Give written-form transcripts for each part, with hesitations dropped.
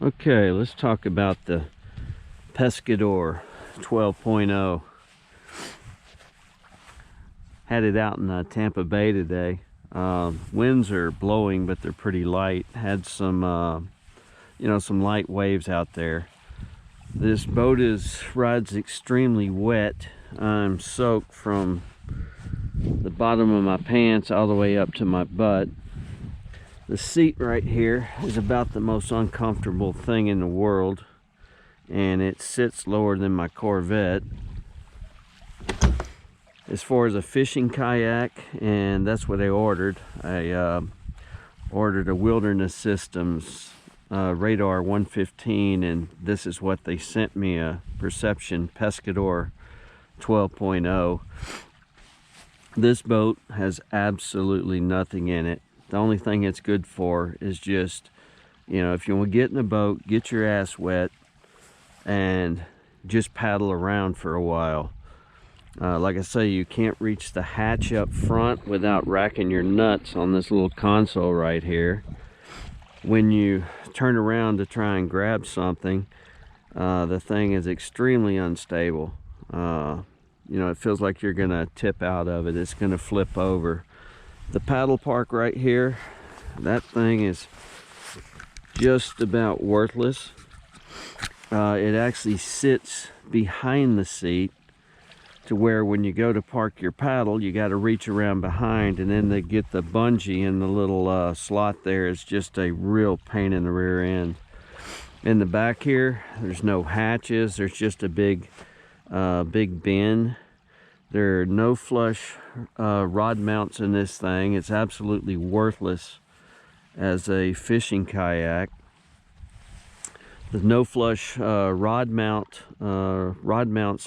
Okay, let's talk about the Pescador 12.0. Had it out in Tampa Bay today. Winds are blowing, but they're pretty light. Had some, some light waves out there. This boat rides extremely wet. I'm soaked from the bottom of my pants all the way up to my butt. The seat right here is about the most uncomfortable thing in the world, and it sits lower than my Corvette. As far as a fishing kayak, and that's what I ordered. I ordered a Wilderness Systems Radar 115, and this is what they sent me, a Perception Pescador 12.0. This boat has absolutely nothing in it. The only thing it's good for is just, if you want to get in the boat, get your ass wet, and just paddle around for a while. Like I say, you can't reach the hatch up front without racking your nuts on this little console right here. When you turn around to try and grab something, the thing is extremely unstable. It feels like you're gonna tip out of it. It's gonna flip over. The paddle park right here, that thing is just about worthless. It actually sits behind the seat to where when you go to park your paddle, you got to reach around behind, and then they get the bungee in the little slot there. It's just a real pain in the rear end. In the back here, there's no hatches. There's just a big bin. There are no flush rod mounts in this thing. It's absolutely worthless as a fishing kayak. There's no flush rod mounts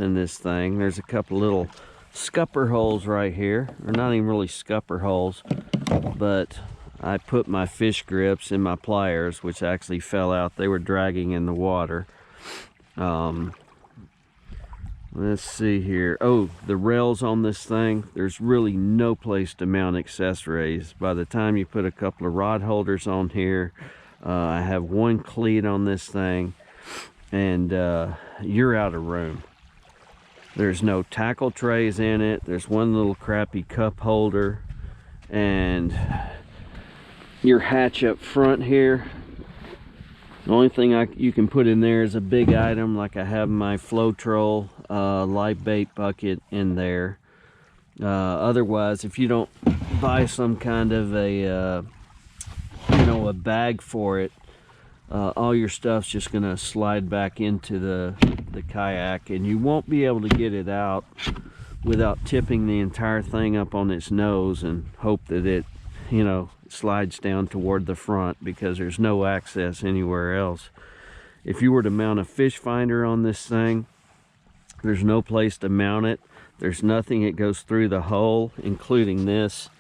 in this thing. There's a couple little scupper holes right here. They're not even really scupper holes, but I put my fish grips in my pliers, which actually fell out. They were dragging in the water. Let's see here. Oh, the rails on this thing, there's really no place to mount accessories. By the time you put a couple of rod holders on here, I have one cleat on this thing, and you're out of room. There's no tackle trays in it. There's one little crappy cup holder, and your hatch up front here, the only thing you can put in there is a big item, like I have my flow troll live bait bucket in there. Otherwise, if you don't buy some kind of a bag for it, all your stuff's just gonna slide back into the kayak, and you won't be able to get it out without tipping the entire thing up on its nose and hope that it slides down toward the front, because there's no access anywhere else. If you were to mount a fish finder on this thing, there's no place to mount it. There's nothing. It goes through the hole, including this.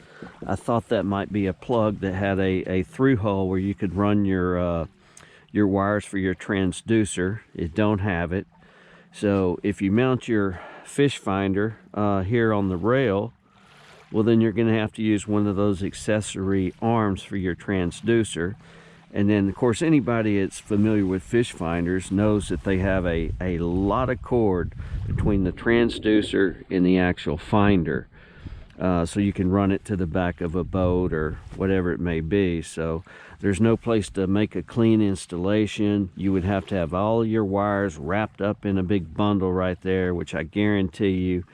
I thought that might be a plug that had a through hole where you could run your wires for your transducer. It don't have it. So if you mount your fish finder here on the rail, well, then you're going to have to use one of those accessory arms for your transducer. And then, of course, anybody that's familiar with fish finders knows that they have a lot of cord between the transducer and the actual finder. So you can run it to the back of a boat or whatever it may be. So there's no place to make a clean installation. You would have to have all your wires wrapped up in a big bundle right there, which I guarantee you,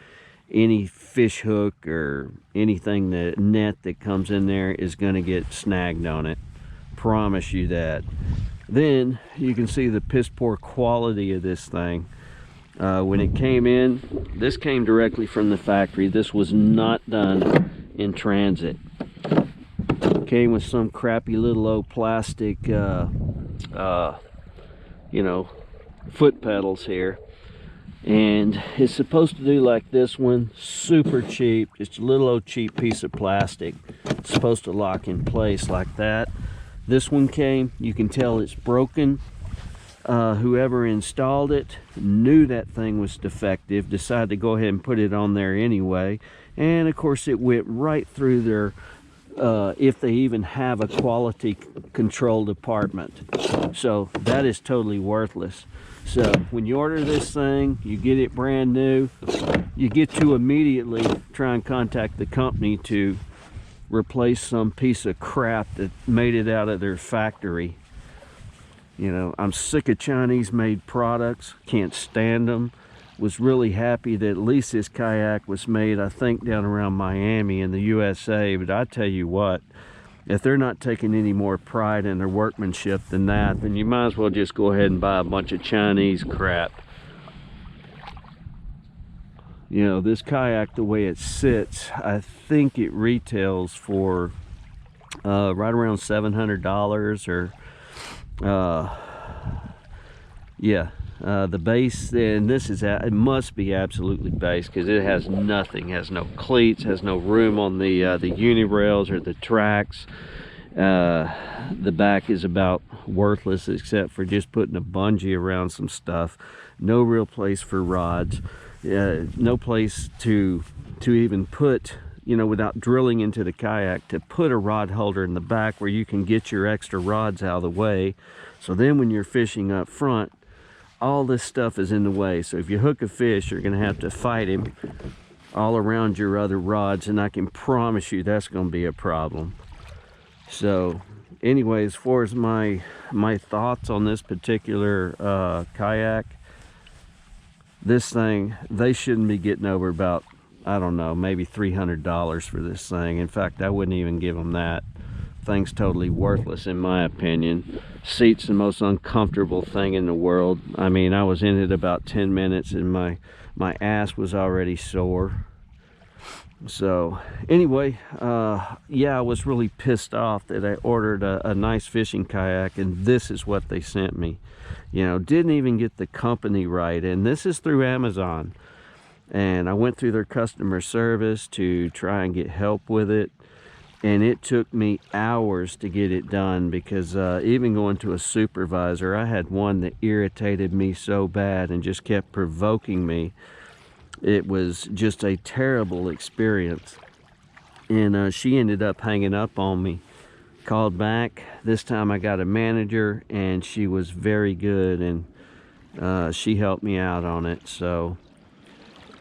any fish hook or anything, that net that comes in there is going to get snagged on it. Promise you that. Then you can see the piss poor quality of this thing. When it came in, this came directly from the factory. This was not done in transit. It came with some crappy little old plastic foot pedals here, and it's supposed to do like this one, super cheap, just a little old cheap piece of plastic. It's supposed to lock in place like that. This one came, you can tell it's broken. Whoever installed it knew that thing was defective, decided to go ahead and put it on there anyway, and of course it went right through if they even have a quality control department. So that is totally worthless. So when you order this thing, you get it brand new, you get to immediately try and contact the company to replace some piece of crap that made it out of their factory. You know, I'm sick of Chinese made products, can't stand them. Was really happy that at least this kayak was made, I think, down around Miami in the USA. But I tell you what, if they're not taking any more pride in their workmanship than that, then you might as well just go ahead and buy a bunch of Chinese crap. You know, this kayak, the way it sits, I think it retails for right around $700 or yeah. The base, and this is, it must be absolutely base because it has nothing, has no cleats, has no room on the uni rails or the tracks. The back is about worthless except for just putting a bungee around some stuff. No real place for rods, no place to even put, you know, without drilling into the kayak, to put a rod holder in the back where you can get your extra rods out of the way. So then when you're fishing up front, all this stuff is in the way. So if you hook a fish, you're going to have to fight him all around your other rods, and I can promise you that's going to be a problem. So anyway, as far as my thoughts on this particular kayak, this thing, they shouldn't be getting over about, I don't know, maybe $300 for this thing. In fact, I wouldn't even give them that. Thing's totally worthless in my opinion. Seat's the most uncomfortable thing in the world. I mean, I was in it about 10 minutes and my ass was already sore. So anyway, yeah, I was really pissed off that I ordered a nice fishing kayak and this is what they sent me. You know, didn't even get the company right, and this is through Amazon. And I went through their customer service to try and get help with it. And it took me hours to get it done because even going to a supervisor, I had one that irritated me so bad and just kept provoking me. It was just a terrible experience. And she ended up hanging up on me. Called back. This time I got a manager and she was very good, and she helped me out on it. So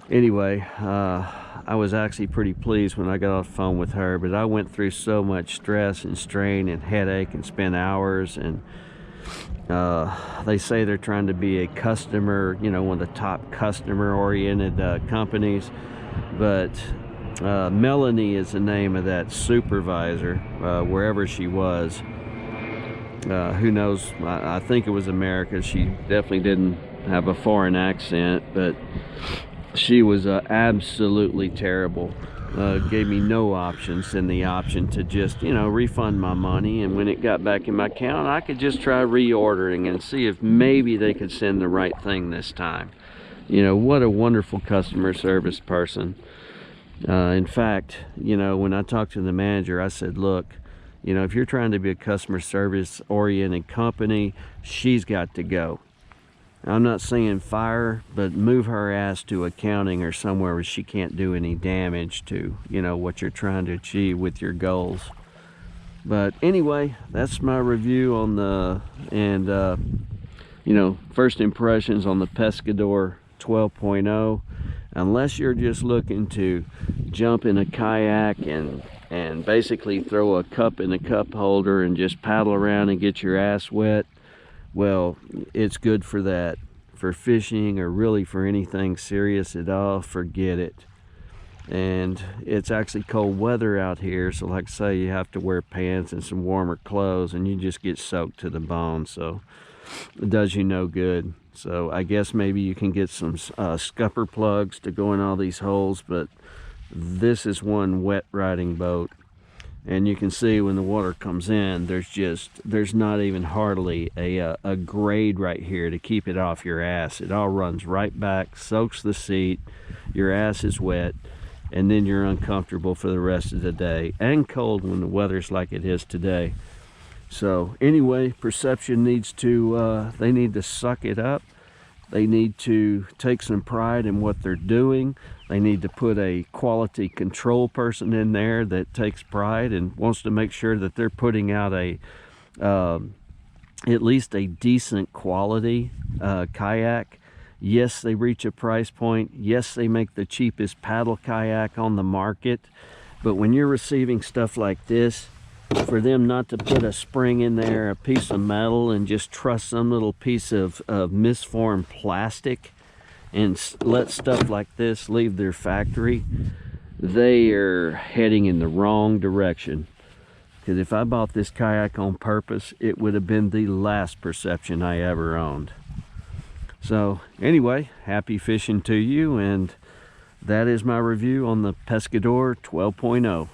anyway, I was actually pretty pleased when I got off the phone with her, but I went through so much stress and strain and headache and spent hours, and they say they're trying to be a customer, you know, one of the top customer oriented companies, but Melanie is the name of that supervisor, wherever she was. Who knows, I think it was America. She definitely didn't have a foreign accent, but she was absolutely terrible. Gave me no options than the option to just, you know, refund my money, and when it got back in my account, I could just try reordering and see if maybe they could send the right thing this time. You know, what a wonderful customer service person. In fact, you know, when I talked to the manager, I said, look, you know, if you're trying to be a customer service oriented company, she's got to go. I'm not saying fire, but move her ass to accounting or somewhere where she can't do any damage to, you know, what you're trying to achieve with your goals. But anyway, that's my review on the, and you know, first impressions on the Pescador 12.0. Unless you're just looking to jump in a kayak and basically throw a cup in a cup holder and just paddle around and get your ass wet, well, it's good for that. For fishing or really for anything serious at all, forget it. And it's actually cold weather out here, so like I say, you have to wear pants and some warmer clothes, and you just get soaked to the bone, so it does you no good. So I guess maybe you can get some scupper plugs to go in all these holes, but this is one wet riding boat. And you can see when the water comes in, there's not even hardly a grade right here to keep it off your ass. It all runs right back, soaks the seat, your ass is wet, and then you're uncomfortable for the rest of the day, and cold when the weather's like it is today. So anyway, Perception needs to, they need to suck it up. They need to take some pride in what they're doing. They need to put a quality control person in there that takes pride and wants to make sure that they're putting out a at least a decent quality kayak. Yes, they reach a price point. Yes, they make the cheapest paddle kayak on the market. But when you're receiving stuff like this, for them not to put a spring in there, a piece of metal, and just trust some little piece of misformed plastic and let stuff like this leave their factory, they are heading in the wrong direction. Because if I bought this kayak on purpose, it would have been the last Perception I ever owned. So anyway, happy fishing to you, and that is my review on the Pescador 12.0.